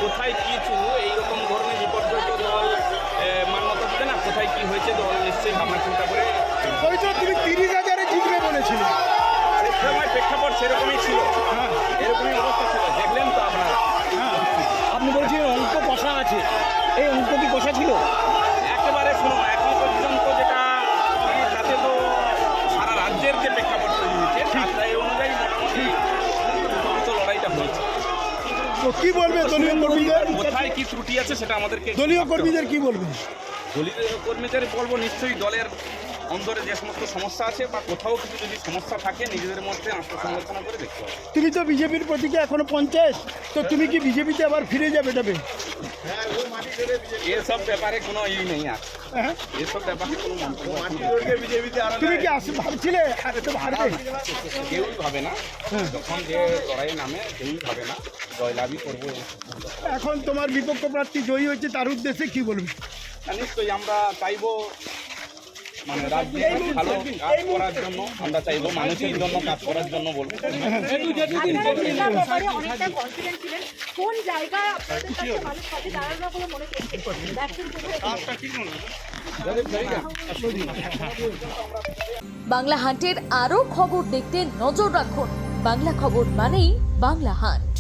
কোথায় কিছু এইরকম ধরনের বিপর্যয় দল মান্যতা দিতে না, কোথায় কি হয়েছে দল নিশ্চয়ই ভাবনা চিন্তা করে। ওই তো তুমি 30,000-এ জিতবে বলেছিলে। সেই সময় প্রেক্ষাপট সেরকমই ছিল, হ্যাঁ এরকমই অবস্থা ছিল, দেখলেন তো আপনারা। হ্যাঁ, আপনি বলছিলেন অঙ্ক কষা আছে, এই অঙ্ক কি কষা ছিল? একেবারে শুনো, এখন পর্যন্ত যেটা তাতে তো সারা রাজ্যের যে প্রেক্ষাপট তৈরি হয়েছে তাই অনুযায়ী মোটামুটি তো লড়াইটা হয়েছে। তো কি বলবে দলীয় কর্মীদের? কোথায় কি ত্রুটি আছে সেটা আমাদেরকে দলীয় কর্মীদের কি বলবে? দলীয় কর্মীদের বলবো নিশ্চয়ই দলের অন্তরে যে সমস্ত সমস্যা আছে বা কোথাও কিছু যদি সমস্যা থাকে নিজেদের মধ্যে আত্মসমালোচনা করে দেখতে হবে। তুমি তো বিজেপির প্রতীকে এখনো 50, তো তুমি কি বিজেপিতে আবার ফিরে যাবে তবে? এসব ব্যাপারে কোনো নেই আর, হ্যাঁ, এসব ব্যাপারে কোনো মন্তব্য তুমি কি ভাবছিলে আর তো হারবে? কেউই ভাবে না, যখন যে লড়াইয়ে নামে কেউই ভাবে না জয়লাভই করবো। এখন তোমার বিপক্ষ প্রার্থী জয়ী হয়েছে, তার উদ্দেশ্যে কি বলবে? নিশ্চয়ই আমরা চাইবো মানে রাজ্যে ভালো কাজ করার জন্য, আমরা চাইবো মানুষের জন্য কাজ করার জন্য বলবো। আপনারা জেলার ব্যাপারে অনেকটা কনফিডেন্ট ছিলেন, কোন জায়গায় আপনাদের কাছে মানুষ পাশে দাঁড়ানোর বলে মনে করছেন? ভ্যাকসিন বাংলা হান্টের আরও খবর দেখতে নজর রাখুন। বাংলা খবর মানেই বাংলা হান্ট।